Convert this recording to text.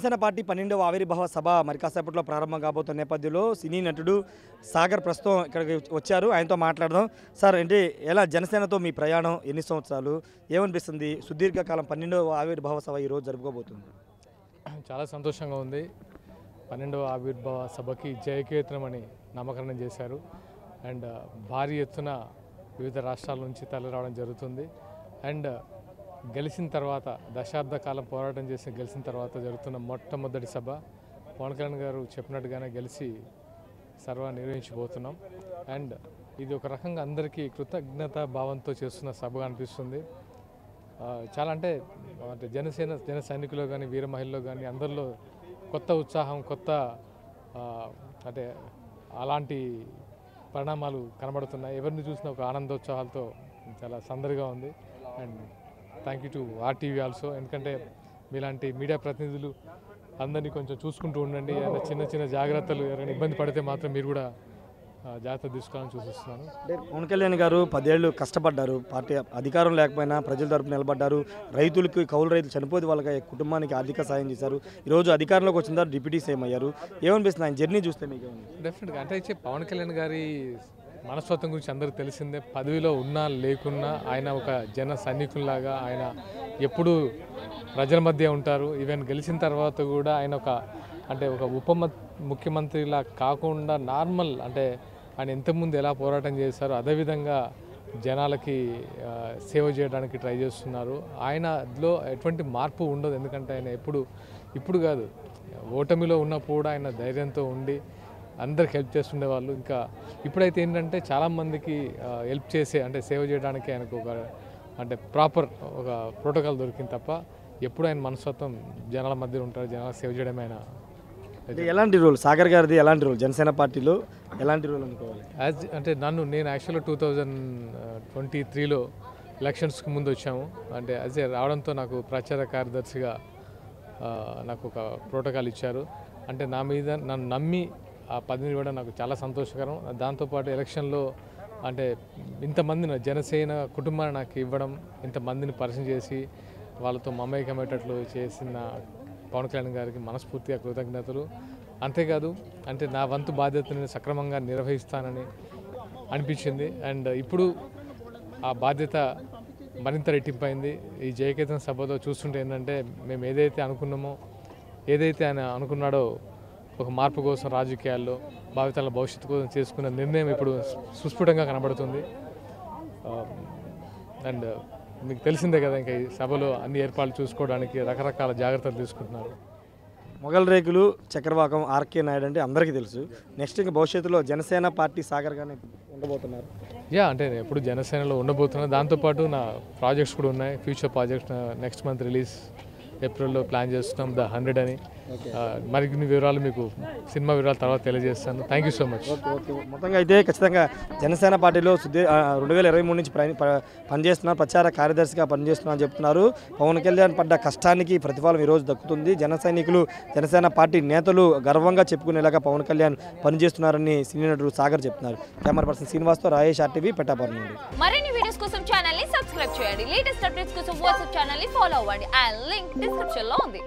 Janasena party 12వ ఆవిర్భావ సభ మరి కాసేపట్లో ప్రారంభం కాబోతున్న నేపథ్యంలో సినీ నటుడు సాగర్ ప్రస్తుతం ఇక్కడికి వచ్చారు. ఆయనతో మాట్లాడదాం. సార్ ఏంటి ఎలా జనసేనతో మీ ప్రయాణం ఎన్ని సంవత్సరాలు ఏమనిపిస్తుంది? సుదీర్ఘకాలం 12వ ఆవిర్భావ సభ ఈరోజు జరుపుకోబోతుంది. చాలా సంతోషంగా ఉంది. 12వ ఆవిర్భావ సభకి జయకేతనం అని నామకరణం చేశారు. అండ్ భారీ ఎత్తున వివిధ రాష్ట్రాల నుంచి తరలిరావడం జరుగుతుంది. అండ్ గెలిచిన తర్వాత దశాబ్ద కాలం పోరాటం చేసి గెలిచిన తర్వాత జరుగుతున్న మొట్టమొదటి సభ. పవన్ కళ్యాణ్ గారు చెప్పినట్టుగానే గెలిచి సర్వ నిర్వహించబోతున్నాం. అండ్ ఇది ఒక రకంగా అందరికీ కృతజ్ఞత భావంతో చేస్తున్న సభగా అనిపిస్తుంది. చాలా అంటే జన సైనికులు కానీ వీర మహిళలో కానీ అందరిలో కొత్త ఉత్సాహం, కొత్త అంటే అలాంటి పరిణామాలు కనబడుతున్నాయి. ఎవరిని చూసినా ఒక ఆనందోత్సాహాలతో చాలా సందడిగా ఉంది. And thank you to RTV also, ఎందుకంటే మీలాంటి మీడియా ప్రతినిధులు అందరినీ కొంచెం చూసుకుంటూ ఉండండి. అండ్ చిన్న చిన్న జాగ్రత్తలు ఎవరైనా ఇబ్బంది పడితే మాత్రం మీరు కూడా జాగ్రత్త తీసుకోవాలని చూపిస్తున్నాను. అంటే పవన్ కళ్యాణ్ గారు 10 ఏళ్ళు కష్టపడ్డారు. పార్టీ అధికారం లేకపోయినా ప్రజల తరపున నిలబడ్డారు. రైతులకి కౌలు రైతులు చనిపోతే వాళ్ళకి కుటుంబానికి ఆర్థిక సాయం చేశారు. ఈరోజు అధికారంలోకి వచ్చిన తర్వాత డిప్యూటీ సీఎం అయ్యారు. ఏమనిపిస్తుంది ఆయన జర్నీ చూస్తే మీకు? డెఫినెట్గా అంటే పవన్ కళ్యాణ్ గారి మనస్తత్వం గురించి అందరికీ తెలిసిందే. పదవిలో ఉన్నా లేకున్నా ఆయన ఒక జన సైనికుల్లాగా ఆయన ఎప్పుడూ ప్రజల మధ్య ఉంటారు. ఈవెన్ గెలిచిన తర్వాత కూడా ఆయన ఒక ముఖ్యమంత్రిలా కాకుండా నార్మల్ అంటే ఆయన ఇంతకుముందు ఎలా పోరాటం చేశారో అదేవిధంగా జనాలకి సేవ చేయడానికి ట్రై చేస్తున్నారు. ఆయనలో ఎటువంటి మార్పు ఉండదు. ఎందుకంటే ఆయన ఇప్పుడు కాదు, ఓటమిలో ఉన్నప్పుడు కూడా ఆయన ధైర్యంతో ఉండి అందరికి హెల్ప్ చేస్తుండేవాళ్ళు. ఇంకా ఇప్పుడైతే ఏంటంటే చాలామందికి హెల్ప్ చేసే అంటే సేవ చేయడానికి ఆయనకు ఒక ప్రాపర్ ఒక ప్రోటోకాల్ దొరికింది తప్ప ఎప్పుడు ఆయన మనస్తత్వం జనాల మధ్య ఉంటారు. జనాలకు సేవ చేయడమే ఆయన. ఎలాంటి రోల్ సాగర్ గారిది? ఎలాంటి రోల్ జనసేన పార్టీలో ఎలాంటి రోల్ అనుకోవాలి? అంటే నేను యాక్చువల్గా 2023లో ఎలక్షన్స్కి ముందు వచ్చాము. అంటే అదే రావడంతో నాకు ప్రచార కార్యదర్శిగా నాకు ఒక ప్రోటోకాల్ ఇచ్చారు. అంటే నా మీద నన్ను నమ్మి ఆ పదవిని ఇవ్వడం నాకు చాలా సంతోషకరం. దాంతోపాటు ఎలక్షన్లో అంటే ఇంతమందిని జనసేన కుటుంబాన్ని నాకు ఇవ్వడం, ఇంతమందిని పరిచయం చేసి వాళ్ళతో మమేకమయ్యేటట్లు చేసిన పవన్ కళ్యాణ్ గారికి మనస్ఫూర్తిగా కృతజ్ఞతలు. అంతేకాదు అంటే నా వంతు బాధ్యతని సక్రమంగా నిర్వహిస్తానని అనిపించింది. అండ్ ఇప్పుడు ఆ బాధ్యత మరింత రెట్టింపైంది. ఈ జయకేతన సభలో చూస్తుంటే ఏంటంటే మేము ఏదైతే అనుకున్నామో, ఏదైతే ఆయన అనుకున్నాడో ఒక మార్పు కోసం రాజకీయాల్లో భావితరాల భవిష్యత్తు కోసం చేసుకున్న నిర్ణయం ఇప్పుడు సుస్ఫుటంగా కనబడుతుంది. అండ్ మీకు తెలిసిందే కదా, ఇంకా ఈ సభలో అన్ని ఏర్పాట్లు చూసుకోవడానికి రకరకాల జాగ్రత్తలు తీసుకుంటున్నారు. మొగల్ రేకులు, చక్రవాకం, ఆర్కే నాయుడు అంటే అందరికీ తెలుసు. నెక్స్ట్ ఇంకా భవిష్యత్తులో జనసేన పార్టీ సాగర్గానే ఉండబోతున్నారు. అంటే నేను ఎప్పుడు జనసేనలో ఉండబోతున్నాను. దాంతోపాటు నా ప్రాజెక్ట్స్ కూడా ఉన్నాయి. Future projects next month release ఏప్రిల్లో ప్లాన్ చేస్తున్నాం, The 100 అని. మరిన్ని వివరాలు మీకు సినిమా వివరాల తర్వాత తెలియజేస్తాను. Thank you so much. Okay. మొత్తంగా అయితే ఖచ్చితంగా జనసేన పార్టీలో 2023 నుంచి పనిచేస్తున్నారు, ప్రచార కార్యదర్శిగా పనిచేస్తున్నారని చెప్తున్నారు. పవన్ కళ్యాణ్ పడ్డ కష్టానికి ప్రతిఫలం ఈరోజు దక్కుతుంది. జన సైనికులు, జనసేన పార్టీ నేతలు గర్వంగా చెప్పుకునేలాగా పవన్ కళ్యాణ్ పనిచేస్తున్నారని సినీ నటుడు సాగర్ చెప్తున్నారు. Camera person శ్రీనివాస్తో Rayesh, RTV, Pettapuram నుండి. మరిన్ని వీడియోస్ కోసం ఛానల్ ని సబ్స్క్రైబ్ చేయండి. లేటెస్ట్ అప్డేట్స్ కోసం వాట్సాప్ ఛానల్ ని ఫాలో అవ్వండి. ఆ లింక్ డిస్క్రిప్షన్ లో ఉంది.